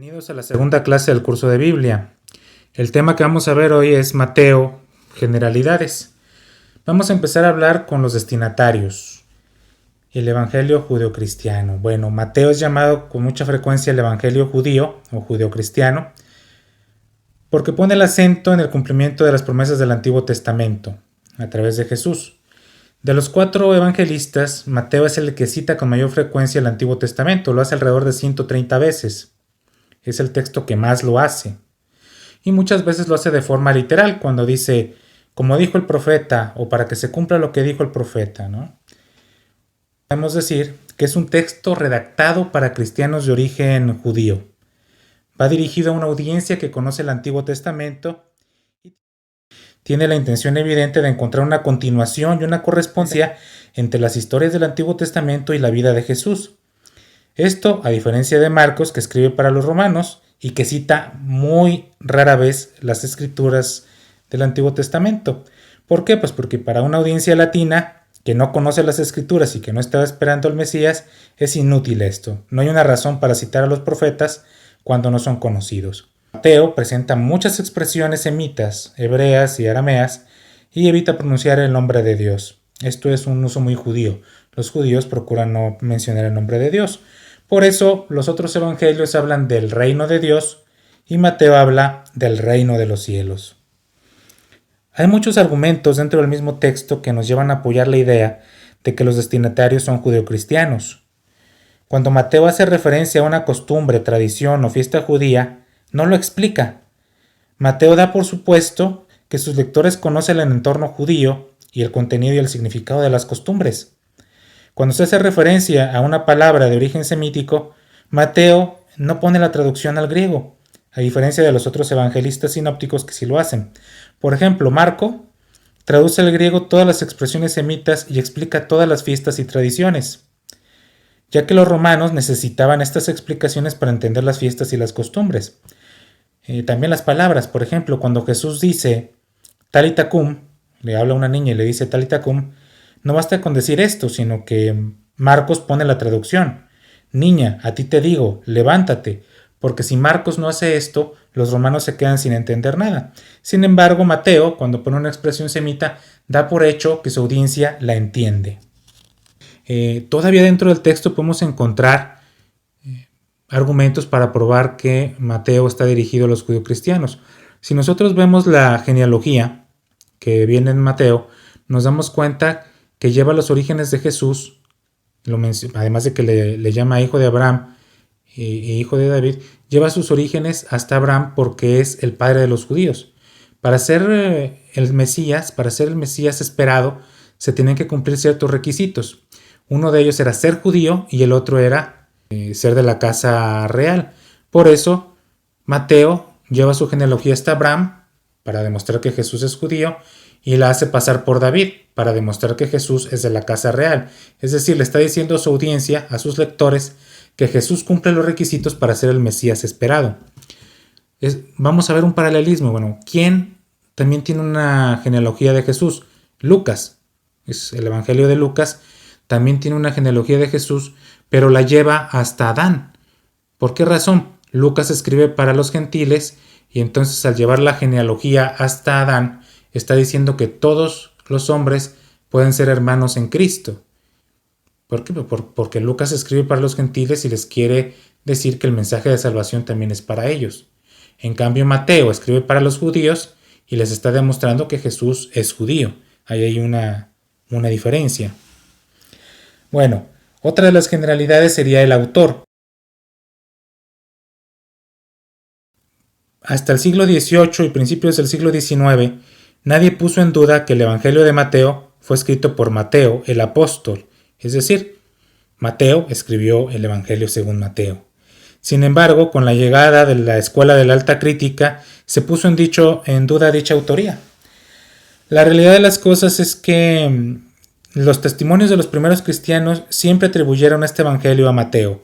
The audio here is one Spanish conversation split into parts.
Bienvenidos a la segunda clase del curso de Biblia. El tema que vamos a ver hoy es Mateo, generalidades. Vamos a empezar a hablar con los destinatarios. El Evangelio judeocristiano. Bueno, Mateo es llamado con mucha frecuencia el Evangelio judío o judeocristiano porque pone el acento en el cumplimiento de las promesas del Antiguo Testamento a través de Jesús. De los 4 evangelistas, Mateo es el que cita con mayor frecuencia el Antiguo Testamento, lo hace alrededor de 130 veces. Es el texto que más lo hace. Y muchas veces lo hace de forma literal, cuando dice, como dijo el profeta, o para que se cumpla lo que dijo el profeta, ¿no? Podemos decir que es un texto redactado para cristianos de origen judío. Va dirigido a una audiencia que conoce el Antiguo Testamento y tiene la intención evidente de encontrar una continuación y una correspondencia entre las historias del Antiguo Testamento y la vida de Jesús. Esto, a diferencia de Marcos, que escribe para los romanos y que cita muy rara vez las escrituras del Antiguo Testamento. ¿Por qué? Pues porque para una audiencia latina que no conoce las escrituras y que no estaba esperando al Mesías, es inútil esto. No hay una razón para citar a los profetas cuando no son conocidos. Mateo presenta muchas expresiones semitas, hebreas y arameas y evita pronunciar el nombre de Dios. Esto es un uso muy judío. Los judíos procuran no mencionar el nombre de Dios. Por eso los otros evangelios hablan del reino de Dios y Mateo habla del reino de los cielos. Hay muchos argumentos dentro del mismo texto que nos llevan a apoyar la idea de que los destinatarios son judeocristianos. Cuando Mateo hace referencia a una costumbre, tradición o fiesta judía, no lo explica. Mateo da por supuesto que sus lectores conocen el entorno judío y el contenido y el significado de las costumbres. Cuando se hace referencia a una palabra de origen semítico, Mateo no pone la traducción al griego, a diferencia de los otros evangelistas sinópticos que sí lo hacen. Por ejemplo, Marco traduce al griego todas las expresiones semitas y explica todas las fiestas y tradiciones, ya que los romanos necesitaban estas explicaciones para entender las fiestas y las costumbres. También las palabras, por ejemplo, cuando Jesús dice Talita cum, le habla a una niña y le dice Talita cum, no basta con decir esto, sino que Marcos pone la traducción. Niña, a ti te digo, levántate, porque si Marcos no hace esto, los romanos se quedan sin entender nada. Sin embargo, Mateo, cuando pone una expresión semita, da por hecho que su audiencia la entiende. Todavía dentro del texto podemos encontrar argumentos para probar que Mateo está dirigido a los judeocristianos. Si nosotros vemos la genealogía que viene en Mateo, nos damos cuenta que lleva los orígenes de Jesús, además de que le llama hijo de Abraham y hijo de David, lleva sus orígenes hasta Abraham porque es el padre de los judíos. Para ser el Mesías esperado, se tienen que cumplir ciertos requisitos. Uno de ellos era ser judío y el otro era ser de la casa real. Por eso, Mateo lleva su genealogía hasta Abraham para demostrar que Jesús es judío y la hace pasar por David para demostrar que Jesús es de la casa real. Es decir, le está diciendo a su audiencia, a sus lectores, que Jesús cumple los requisitos para ser el Mesías esperado. Vamos a ver un paralelismo. Bueno, ¿quién también tiene una genealogía de Jesús? Lucas. Es el Evangelio de Lucas. También tiene una genealogía de Jesús, pero la lleva hasta Adán. ¿Por qué razón? Lucas escribe para los gentiles y entonces al llevar la genealogía hasta Adán, está diciendo que todos los hombres pueden ser hermanos en Cristo. ¿Por qué? Porque Lucas escribe para los gentiles y les quiere decir que el mensaje de salvación también es para ellos. En cambio, Mateo escribe para los judíos y les está demostrando que Jesús es judío. Ahí hay una diferencia. Bueno, otra de las generalidades sería el autor. Hasta el siglo XVIII y principios del siglo XIX, nadie puso en duda que el Evangelio de Mateo fue escrito por Mateo, el apóstol, es decir, Mateo escribió el Evangelio según Mateo. Sin embargo, con la llegada de la escuela de la alta crítica, se puso en duda dicha autoría. La realidad de las cosas es que los testimonios de los primeros cristianos siempre atribuyeron este Evangelio a Mateo.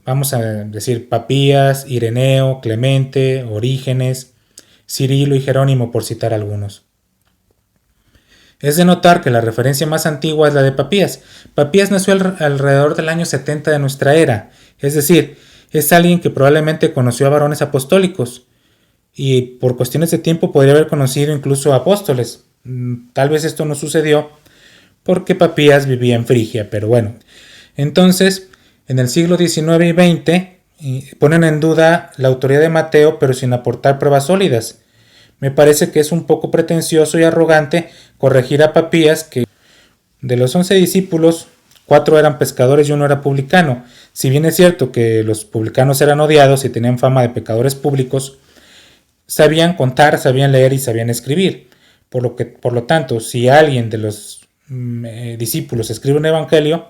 Vamos a decir Papías, Ireneo, Clemente, Orígenes, Cirilo y Jerónimo, por citar algunos. Es de notar que la referencia más antigua es la de Papías. Papías nació alrededor del año 70 de nuestra era, es decir, es alguien que probablemente conoció a varones apostólicos y por cuestiones de tiempo podría haber conocido incluso a apóstoles. Tal vez esto no sucedió porque Papías vivía en Frigia, pero bueno. Entonces, en el siglo XIX y XX ponen en duda la autoría de Mateo, pero sin aportar pruebas sólidas. Me parece que es un poco pretencioso y arrogante corregir a Papías, que de los 11 discípulos, 4 eran pescadores y 1 era publicano. Si bien es cierto que los publicanos eran odiados y tenían fama de pecadores públicos, sabían contar, sabían leer y sabían escribir. Por lo tanto, si alguien de los discípulos escribe un evangelio,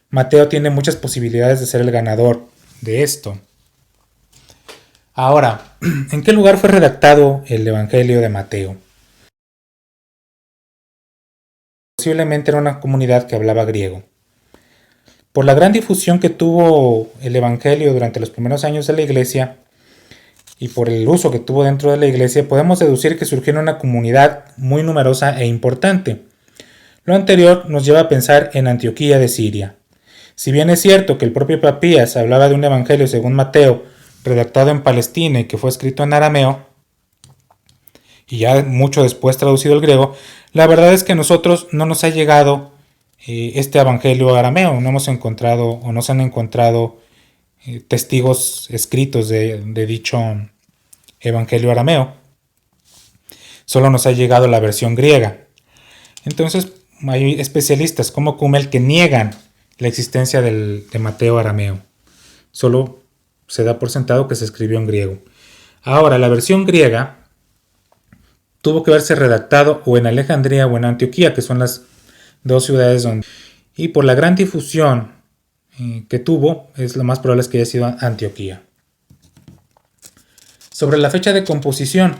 Mateo tiene muchas posibilidades de ser el ganador de esto. Ahora, ¿en qué lugar fue redactado el evangelio de Mateo? Posiblemente era una comunidad que hablaba griego. Por la gran difusión que tuvo el evangelio durante los primeros años de la iglesia, y por el uso que tuvo dentro de la iglesia, podemos deducir que surgió en una comunidad muy numerosa e importante. Lo anterior nos lleva a pensar en Antioquía de Siria. Si bien es cierto que el propio Papías hablaba de un evangelio según Mateo, redactado en Palestina y que fue escrito en arameo, y ya mucho después traducido al griego, la verdad es que a nosotros no nos ha llegado este evangelio arameo, no hemos encontrado o no se han encontrado testigos escritos de dicho evangelio arameo. Solo nos ha llegado la versión griega. Entonces hay especialistas como Kummel que niegan la existencia de Mateo arameo. Solo se da por sentado que se escribió en griego. Ahora, la versión griega tuvo que haberse redactado o en Alejandría o en Antioquía, que son las dos ciudades donde... Y por la gran difusión que tuvo, es lo más probable es que haya sido Antioquía. Sobre la fecha de composición,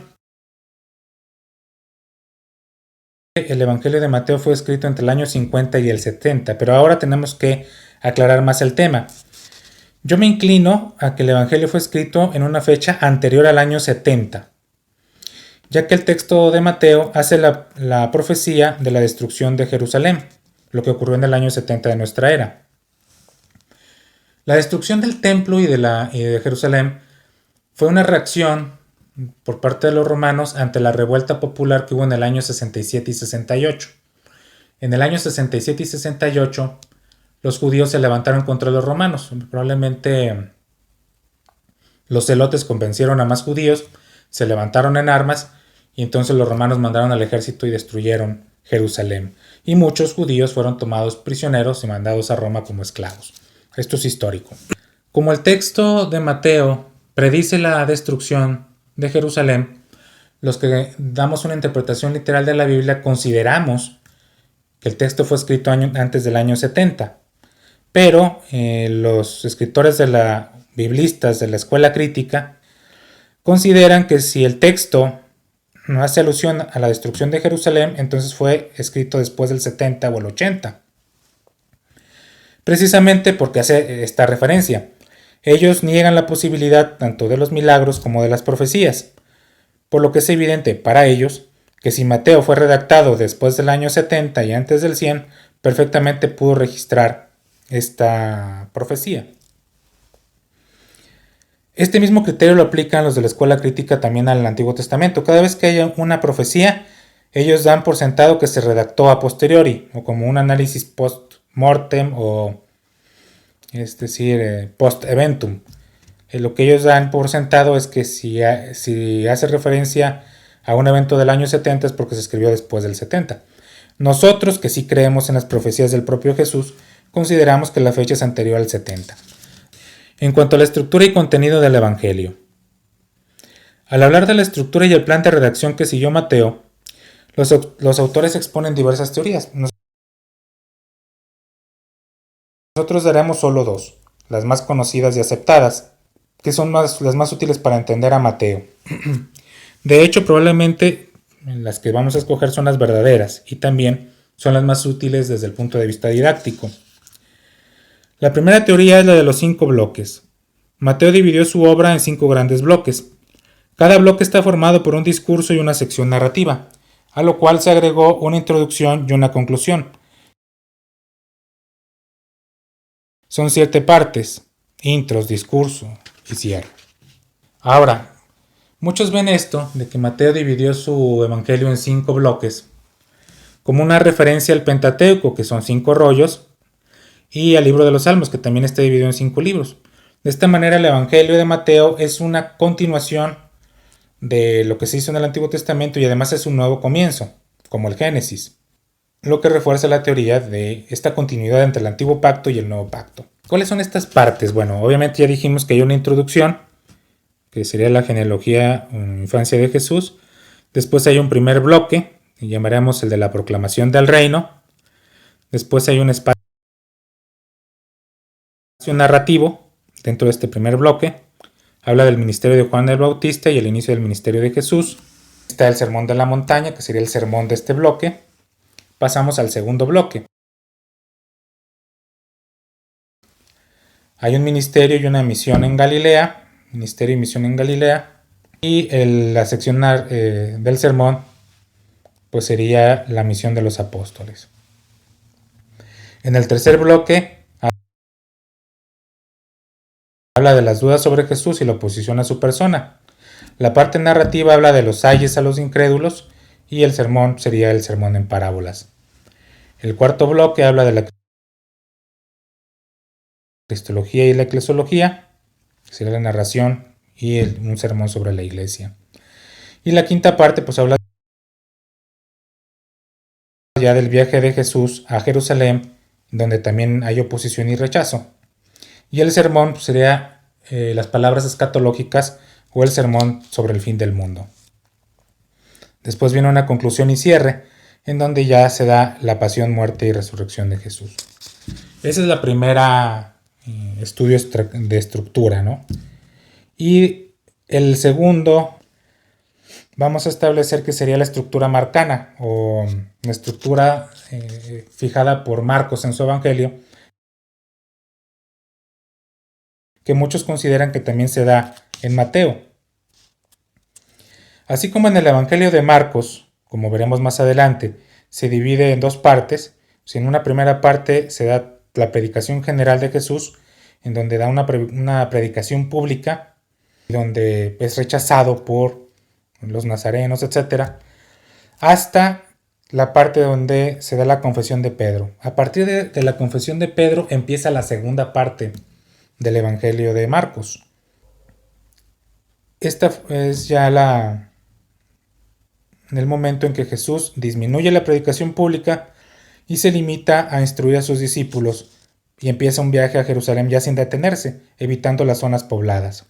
el Evangelio de Mateo fue escrito entre el año 50 y el 70, pero ahora tenemos que aclarar más el tema. Yo me inclino a que el Evangelio fue escrito en una fecha anterior al año 70, ya que el texto de Mateo hace la profecía de la destrucción de Jerusalén, lo que ocurrió en el año 70 de nuestra era. La destrucción del templo y de Jerusalén fue una reacción por parte de los romanos ante la revuelta popular que hubo en el año 67 y 68. En el año 67 y 68, los judíos se levantaron contra los romanos. Probablemente los celotes convencieron a más judíos, se levantaron en armas y entonces los romanos mandaron al ejército y destruyeron Jerusalén. Y muchos judíos fueron tomados prisioneros y mandados a Roma como esclavos. Esto es histórico. Como el texto de Mateo predice la destrucción de Jerusalén, los que damos una interpretación literal de la Biblia consideramos que el texto fue escrito antes del año 70. Pero los escritores biblistas de la escuela crítica consideran que si el texto no hace alusión a la destrucción de Jerusalén, entonces fue escrito después del 70 o el 80. Precisamente porque hace esta referencia. Ellos niegan la posibilidad tanto de los milagros como de las profecías, por lo que es evidente para ellos que si Mateo fue redactado después del año 70 y antes del 100, perfectamente pudo registrar esta profecía. Este mismo criterio lo aplican los de la escuela crítica también al Antiguo Testamento. Cada vez que haya una profecía, ellos dan por sentado que se redactó a posteriori, o como un análisis post-mortem o es decir, post-eventum. Lo que ellos dan por sentado es que si hace referencia a un evento del año 70 es porque se escribió después del 70. Nosotros, que sí creemos en las profecías del propio Jesús, consideramos que la fecha es anterior al 70. En cuanto a la estructura y contenido del Evangelio. Al hablar de la estructura y el plan de redacción que siguió Mateo, los autores exponen diversas teorías. Nosotros daremos solo dos, las más conocidas y aceptadas, que son las más útiles para entender a Mateo. De hecho, probablemente las que vamos a escoger son las verdaderas y también son las más útiles desde el punto de vista didáctico. La primera teoría es la de los 5 bloques. Mateo dividió su obra en 5 grandes bloques. Cada bloque está formado por un discurso y una sección narrativa, a lo cual se agregó una introducción y una conclusión. Son 7 partes. intros, discurso y cierre. Ahora, muchos ven esto de que Mateo dividió su evangelio en 5 bloques como una referencia al Pentateuco, que son 5 rollos, y al libro de los Salmos, que también está dividido en 5 libros. De esta manera, el evangelio de Mateo es una continuación de lo que se hizo en el Antiguo Testamento y además es un nuevo comienzo, como el Génesis, lo que refuerza la teoría de esta continuidad entre el Antiguo Pacto y el Nuevo Pacto. ¿Cuáles son estas partes? Bueno, obviamente ya dijimos que hay una introducción, que sería la genealogía o infancia de Jesús. Después hay un primer bloque, que llamaremos el de la proclamación del reino. Después hay un espacio narrativo dentro de este primer bloque. Habla del ministerio de Juan el Bautista y el inicio del ministerio de Jesús. Está el sermón de la montaña, que sería el sermón de este bloque. Pasamos al segundo bloque. Hay un ministerio y una misión en Galilea. Ministerio y misión en Galilea. Y la sección del sermón pues sería la misión de los apóstoles. En el tercer bloque habla de las dudas sobre Jesús y la oposición a su persona. La parte narrativa habla de los ayes a los incrédulos y el sermón sería el sermón en parábolas. El cuarto bloque habla de la cristología y la eclesiología, que sería la narración y un sermón sobre la iglesia. Y la quinta parte pues habla ya del viaje de Jesús a Jerusalén, donde también hay oposición y rechazo. Y el sermón pues, sería las palabras escatológicas o el sermón sobre el fin del mundo. Después viene una conclusión y cierre, en donde ya se da la pasión, muerte y resurrección de Jesús. Esa es la primera estudio de estructura, ¿no? Y el segundo, vamos a establecer que sería la estructura marcana, o la estructura fijada por Marcos en su evangelio, que muchos consideran que también se da en Mateo. Así como en el evangelio de Marcos, como veremos más adelante, se divide en 2 partes, pues en una primera parte se da la predicación general de Jesús, en donde da una predicación pública, donde es rechazado por los nazarenos, etc., hasta la parte donde se da la confesión de Pedro. A partir de la confesión de Pedro empieza la segunda parte del evangelio de Marcos. Esta es ya en el momento en que Jesús disminuye la predicación pública y se limita a instruir a sus discípulos y empieza un viaje a Jerusalén ya sin detenerse, evitando las zonas pobladas.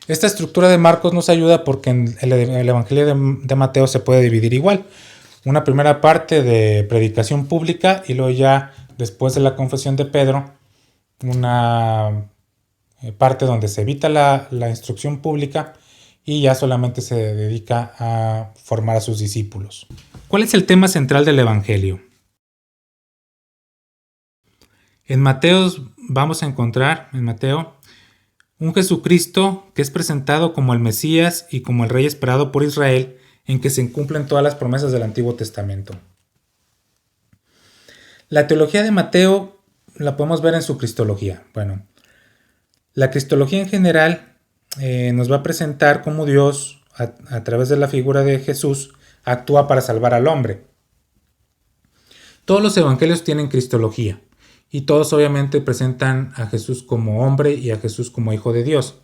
Esta estructura de Marcos nos ayuda porque en el evangelio de Mateo se puede dividir igual. Una primera parte de predicación pública y luego ya después de la confesión de Pedro, una parte donde se evita la instrucción pública y ya solamente se dedica a formar a sus discípulos. ¿Cuál es el tema central del evangelio? En Mateo vamos a encontrar, un Jesucristo que es presentado como el Mesías y como el Rey esperado por Israel, en que se cumplen todas las promesas del Antiguo Testamento. La teología de Mateo la podemos ver en su cristología. Bueno, la cristología en general nos va a presentar cómo Dios, a través de la figura de Jesús, actúa para salvar al hombre. Todos los evangelios tienen cristología y todos obviamente presentan a Jesús como hombre y a Jesús como hijo de Dios.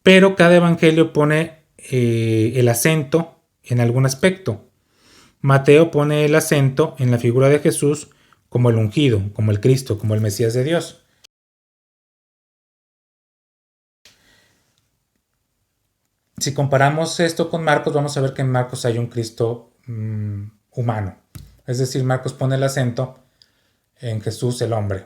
Pero cada evangelio pone el acento en algún aspecto. Mateo pone el acento en la figura de Jesús como el ungido, como el Cristo, como el Mesías de Dios. Si comparamos esto con Marcos, vamos a ver que en Marcos hay un Cristo humano. Es decir, Marcos pone el acento en Jesús el hombre.